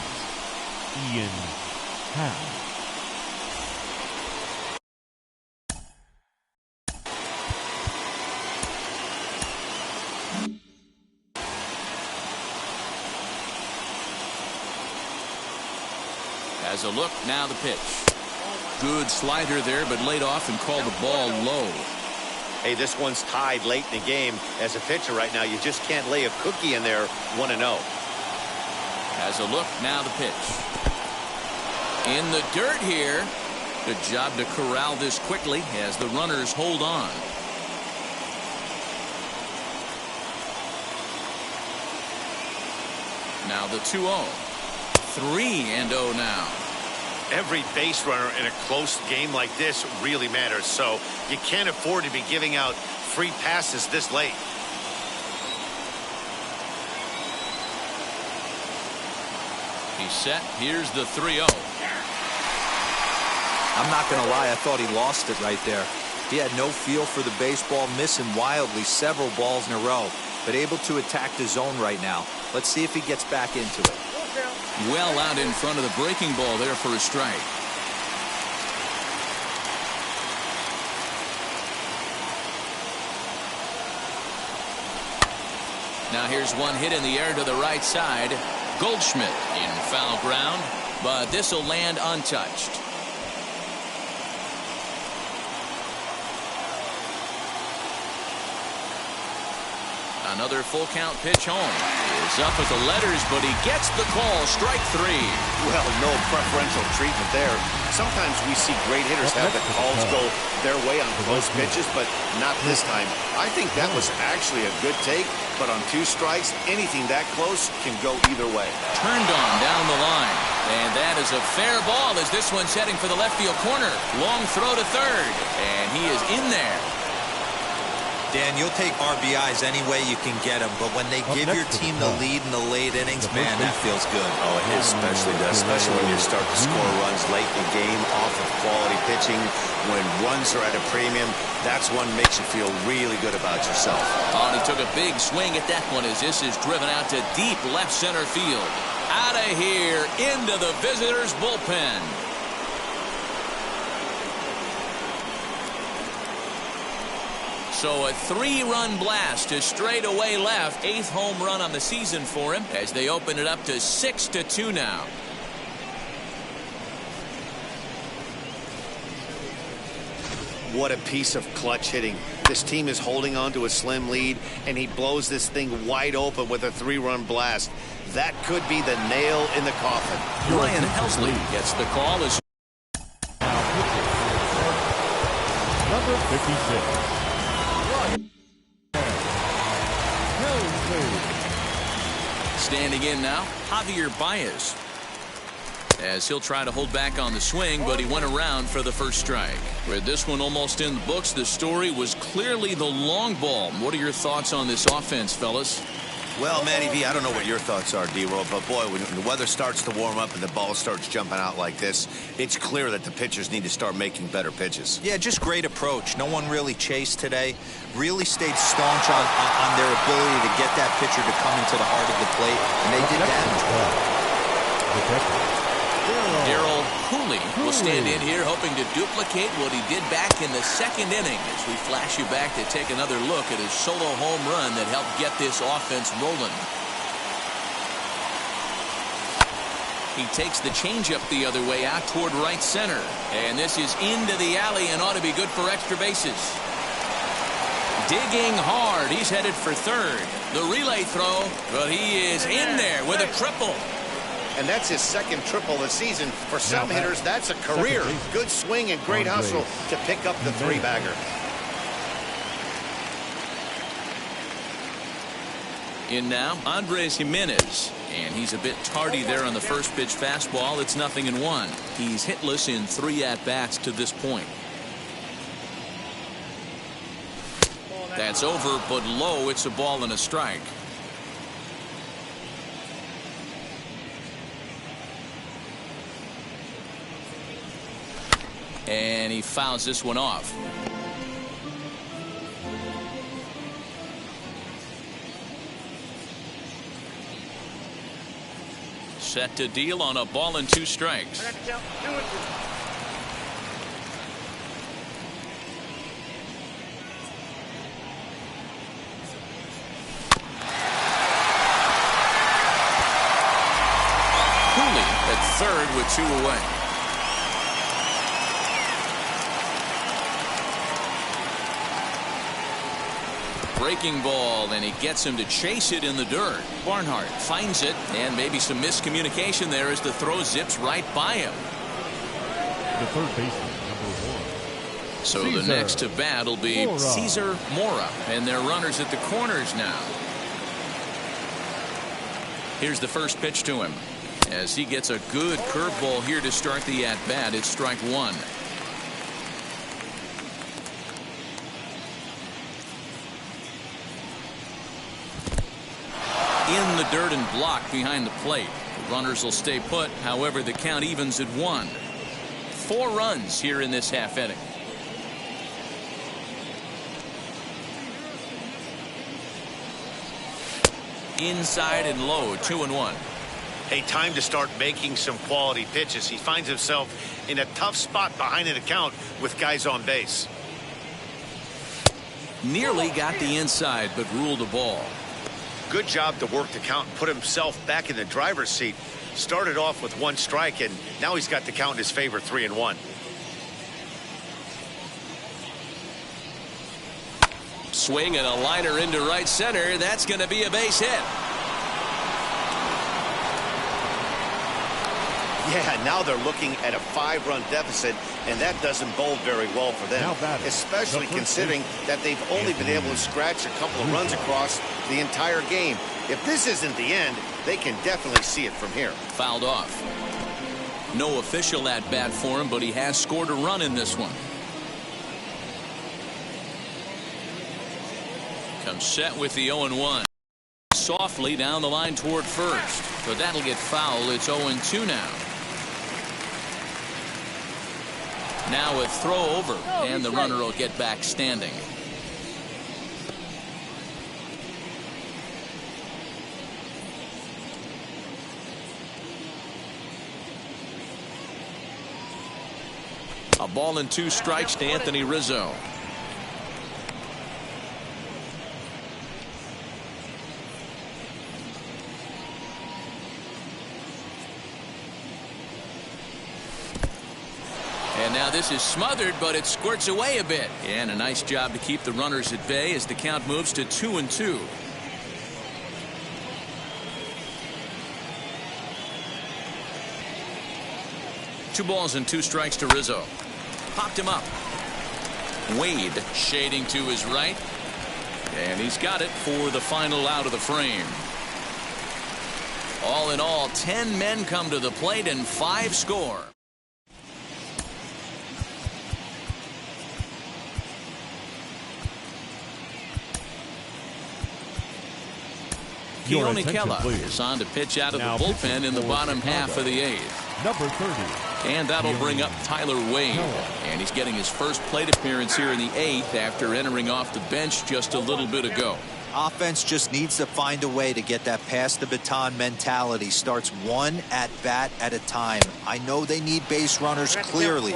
Ian Happ. As a look, now the pitch. Good slider there, but laid off and called the ball low. Hey, this one's tied late in the game. As a pitcher right now, you just can't lay a cookie in there 1-0. As a look, now the pitch. In the dirt here. Good job to corral this quickly as the runners hold on. Now the 2-0. 3-0 now. Every base runner in a close game like this really matters, so you can't afford to be giving out free passes this late. He's set. Here's the 3-0. I'm not going to lie, I thought he lost it right there. He had no feel for the baseball, missing wildly several balls in a row, but able to attack the zone right now. Let's see if he gets back into it. Well out in front of the breaking ball there for a strike. Now here's one hit in the air to the right side. Goldschmidt in foul ground, but this will land untouched. Another full count pitch home. Is up with the letters, but he gets the call. Strike 3. Well, no preferential treatment there. Sometimes we see great hitters have the calls go their way on close pitches, but not this time. I think that was actually a good take, but on 2 strikes, anything that close can go either way. Turned on down the line. And that is a fair ball as this one's heading for the left field corner. Long throw to third. And he is in there. Dan, you'll take RBIs any way you can get them, but when they give your team the lead in the late innings, man, that feels good. Oh, it especially does, especially when you start to score runs late in the game off of quality pitching. When runs are at a premium, that's one makes you feel really good about yourself. Oh, and he took a big swing at that one as this is driven out to deep left center field. Out of here, into the visitors' bullpen. So a 3-run blast to straightaway left. 8th home run on the season for him as they open it up to 6-2 now. What a piece of clutch hitting. This team is holding on to a slim lead, and he blows this thing wide open with a 3-run blast. That could be the nail in the coffin. Ryan Helsley gets the call as Number 56. standing in now, Javier Baez. As he'll try to hold back on the swing, but he went around for the first strike. With this one almost in the books, the story was clearly the long ball. What are your thoughts on this offense, fellas? Well, Manny V, I don't know what your thoughts are, D-Roll, but boy, when the weather starts to warm up and the ball starts jumping out like this, it's clear that the pitchers need to start making better pitches. Yeah, just great approach. No one really chased today. Really stayed staunch on their ability to get that pitcher to come into the heart of the plate, and they did that. Darryl Cooley will stand in here hoping to duplicate what he did back in the 2nd inning as we flash you back to take another look at his solo home run that helped get this offense rolling. He takes the changeup the other way out toward right center. And this is into the alley and ought to be good for extra bases. Digging hard. He's headed for third. The relay throw, but he is in there with a triple. And that's his 2nd triple of the season. For some hitters, that's a career. Good swing and great hustle to pick up the 3-bagger. In now, Andres Jimenez. And he's a bit tardy there on the first pitch fastball. It's 0-1. He's hitless in 3 at-bats to this point. That's over, but low. It's a ball and a strike. And he fouls this one off. Set to deal on a ball and 2 strikes. Cooley at third with 2 away. Breaking ball, and he gets him to chase it in the dirt. Barnhart finds it, and maybe some miscommunication there as the throw zips right by him. The third baseman, number 1. So the next to bat will be Cesar Mora, and they're runners at the corners now. Here's the first pitch to him. As he gets a good curveball here to start the at-bat, it's strike one. In the dirt and blocked behind the plate. The runners will stay put. However, the count evens at 1. 4 runs here in this half inning. Inside and low, 2-1. Hey, time to start making some quality pitches. He finds himself in a tough spot behind an account with guys on base. Nearly got the inside, but ruled a ball. Good job to work the count and put himself back in the driver's seat. Started off with 1 strike, and now he's got the count in his favor, 3-1. Swing and a liner into right center. That's going to be a base hit. Yeah, now they're looking at a 5-run deficit, and that doesn't bode very well for them, especially considering that they've only been able to scratch a couple of runs across the entire game. If this isn't the end, they can definitely see it from here. Fouled off. No official at bat for him, but he has scored a run in this one. Comes set with the 0-1. Softly down the line toward first. But that'll get foul. It's 0-2 now. Now a throw over, and the runner will get back standing. A ball and 2 strikes to Anthony Rizzo. And now this is smothered, but it squirts away a bit. And a nice job to keep the runners at bay as the count moves to 2-2. Two balls and 2 strikes to Rizzo. Popped him up. Wade shading to his right. And he's got it for the final out of the frame. All in all, 10 men come to the plate and 5 score. Keone Kela is on to pitch out of the bullpen in the bottom half of the 8th. Number 30. And that'll bring up Tyler Wade. And he's getting his first plate appearance here in the 8th after entering off the bench just a little bit ago. Offense just needs to find a way to get that pass the baton mentality. Starts 1 at bat at a time. I know they need base runners clearly.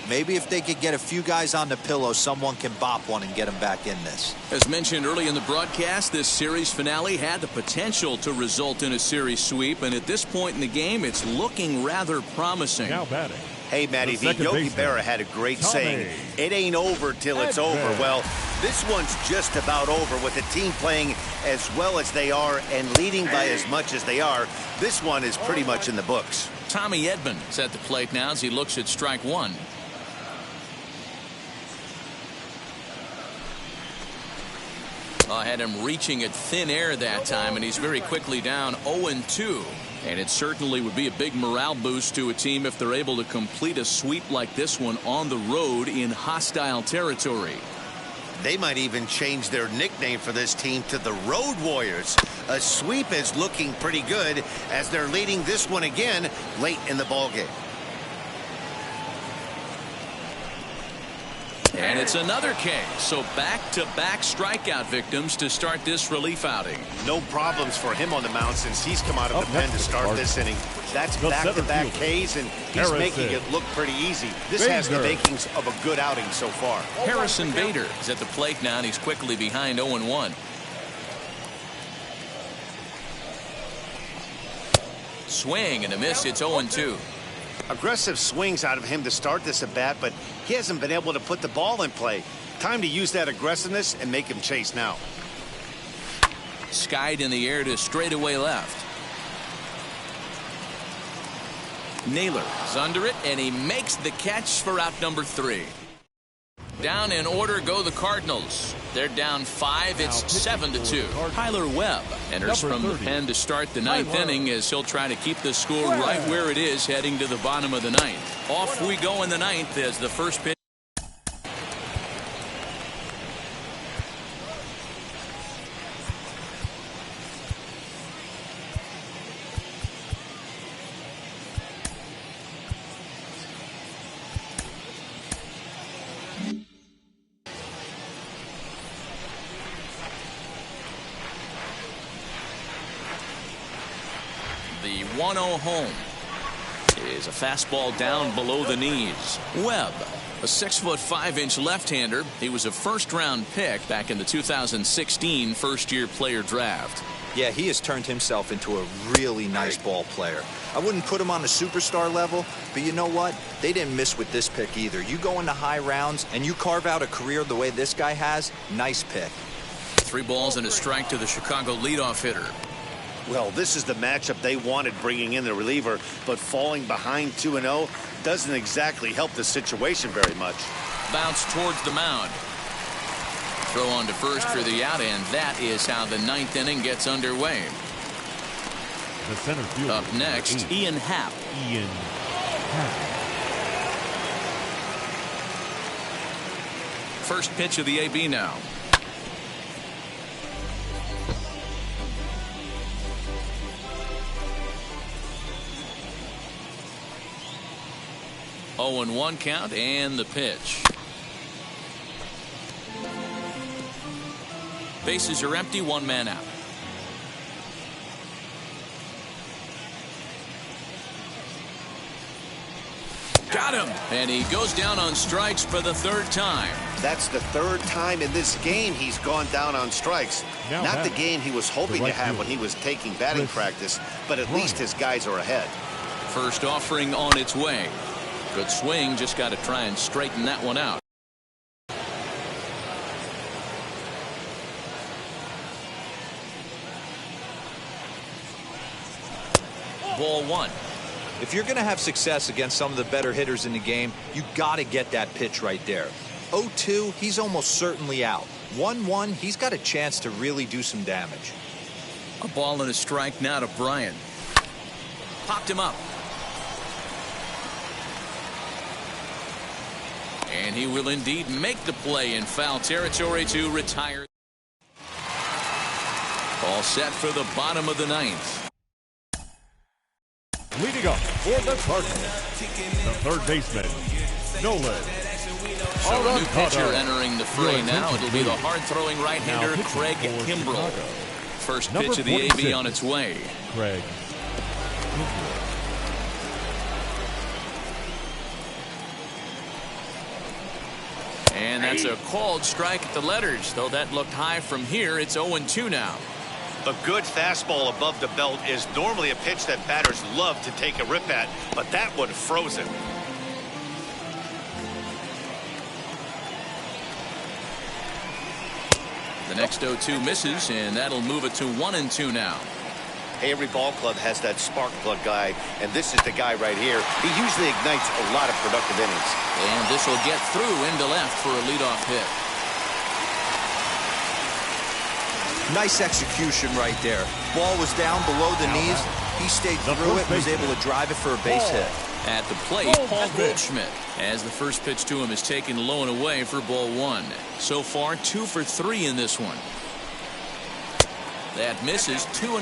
Maybe if they could get a few guys on the pillow, someone can bop one and get them back in this. As mentioned early in the broadcast, this series finale had the potential to result in a series sweep, and at this point in the game, it's looking rather promising. Now batting. Hey, Matty V, Yogi Berra had a great saying, it ain't over till it's over. Well, this one's just about over with the team playing as well as they are and leading by as much as they are. This one is pretty much in the books. Tommy Edman is at the plate now as he looks at strike 1. I had him reaching at thin air that time, and he's very quickly down 0-2. And it certainly would be a big morale boost to a team if they're able to complete a sweep like this one on the road in hostile territory. They might even change their nickname for this team to the Road Warriors. A sweep is looking pretty good as they're leading this one again late in the ballgame. And it's another K. So back-to-back strikeout victims to start this relief outing. No problems for him on the mound since he's come out of the pen to start this inning. That's back-to-back Ks, and he's making it look pretty easy. This has the makings of a good outing so far. Harrison Bader is at the plate now, and he's quickly behind 0-1. Swing and a miss. It's 0-2. Aggressive swings out of him to start this at bat, but he hasn't been able to put the ball in play. Time to use that aggressiveness and make him chase now. Skied in the air to straightaway left. Naylor is under it, and he makes the catch for out number 3. Down in order go the Cardinals. They're down 5. It's 7-2. Tyler Webb enters from the pen to start the ninth inning as he'll try to keep the score right where it is heading to the bottom of the ninth. Off we go in the ninth as the first pitch. The 1-0 home is a fastball down below the knees. Webb, a 6'5" left-hander. He was a first-round pick back in the 2016 first-year player draft. Yeah, he has turned himself into a really nice ball player. I wouldn't put him on the superstar level, but you know what? They didn't miss with this pick either. You go into high rounds and you carve out a career the way this guy has, nice pick. 3 balls and a strike to the Chicago leadoff hitter. Well, this is the matchup they wanted, bringing in the reliever, but falling behind 2-0 doesn't exactly help the situation very much. Bounce towards the mound. Throw on to first for the out, and that is how the ninth inning gets underway. The center fielder. Up next, Ian Happ. First pitch of the AB now. Oh, and 1 count, and the pitch. Bases are empty, 1 man out. Got him, and he goes down on strikes for the 3rd time. That's the 3rd time in this game he's gone down on strikes. Not the game he was hoping to have when he was taking batting practice, but at least his guys are ahead. First offering on its way. Good swing, just got to try and straighten that one out. Ball 1. If you're going to have success against some of the better hitters in the game, you got to get that pitch right there. 0-2, he's almost certainly out. 1-1, he's got a chance to really do some damage. A ball and a strike now to Bryant. Popped him up. And he will indeed make the play in foul territory to retire. All set for the bottom of the ninth. Leading up for the Cardinals, the third baseman, Nolan. So a new pitcher entering the fray now. It'll be the hard-throwing right-hander Craig Kimbrell. First pitch of the AB on its way. Craig Kimbrell. And that's a called strike at the letters, though that looked high from here. It's 0-2 now. A good fastball above the belt is normally a pitch that batters love to take a rip at, but that one froze him. The next 0-2 misses, and that'll move it to 1-2 now. Hey, every ball club has that spark plug guy, and this is the guy right here. He usually ignites a lot of productive innings. And this will get through into left for a leadoff hit. Nice execution right there. Ball was down below the knees. He stayed through it and was able to drive it for a base hit. At the plate, Paul Goldschmidt, as the first pitch to him is taken low and away for ball 1. So far, 2 for 3 in this one. That misses. 2-0.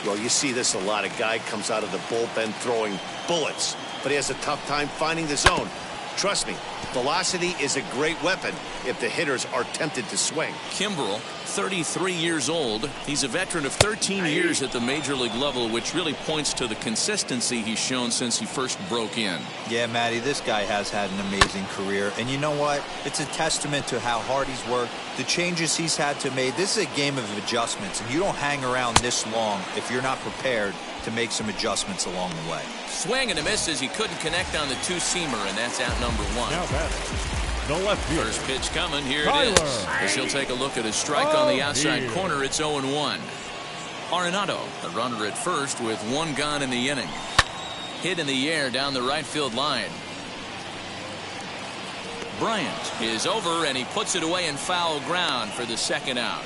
Well, you see this a lot. A guy comes out of the bullpen throwing bullets, but he has a tough time finding the zone. Trust me, velocity is a great weapon if the hitters are tempted to swing. Kimbrell, 33 years old. He's a veteran of 13 years at the major league level, which really points to the consistency he's shown since he first broke in. Yeah, Matty, this guy has had an amazing career. And you know what? It's a testament to how hard he's worked, the changes he's had to make. This is a game of adjustments, and you don't hang around this long if you're not prepared to make some adjustments along the way. Swing and a miss as he couldn't connect on the 2-seamer, and that's out number 1. Now batting, the left field. First pitch coming. Here it is. As he'll take a look at his strike on the outside corner. It's 0-1. Arenado, the runner at first with 1 gone in the inning. Hit in the air down the right field line. Bryant is over, and he puts it away in foul ground for the second out.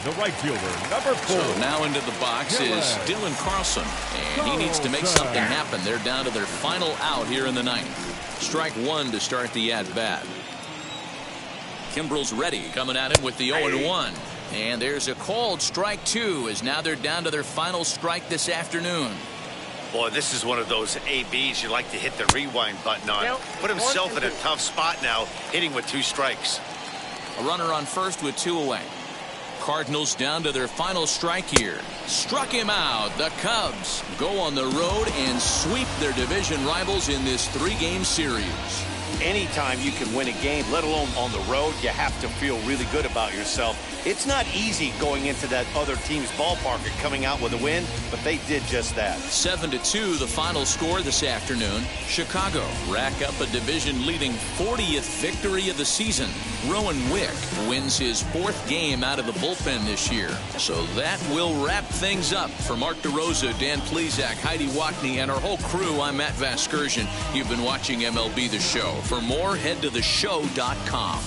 The right fielder, number 4. So now into the box is Dylan Carlson, and he needs to make something happen. They're down to their final out here in the ninth. Strike one to start the at-bat. Kimbrel's ready, coming at him with the 0-1. And there's a called strike two, as now they're down to their final strike this afternoon. Boy, this is one of those ABs you like to hit the rewind button on. Put himself in a tough spot now, hitting with 2 strikes. A runner on first with 2 away. Cardinals down to their final strike here. Struck him out. The Cubs go on the road and sweep their division rivals in this 3-game series. Anytime you can win a game, let alone on the road, you have to feel really good about yourself. It's not easy going into that other team's ballpark and coming out with a win, but they did just that. 7-2 the final score this afternoon. Chicago rack up a division-leading 40th victory of the season. Rowan Wick wins his 4th game out of the bullpen this year. So that will wrap things up. For Mark DeRosa, Dan Plesac, Heidi Watney, and our whole crew, I'm Matt Vasgersian. You've been watching MLB The Show. For more, head to theshow.com.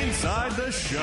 Inside the Show.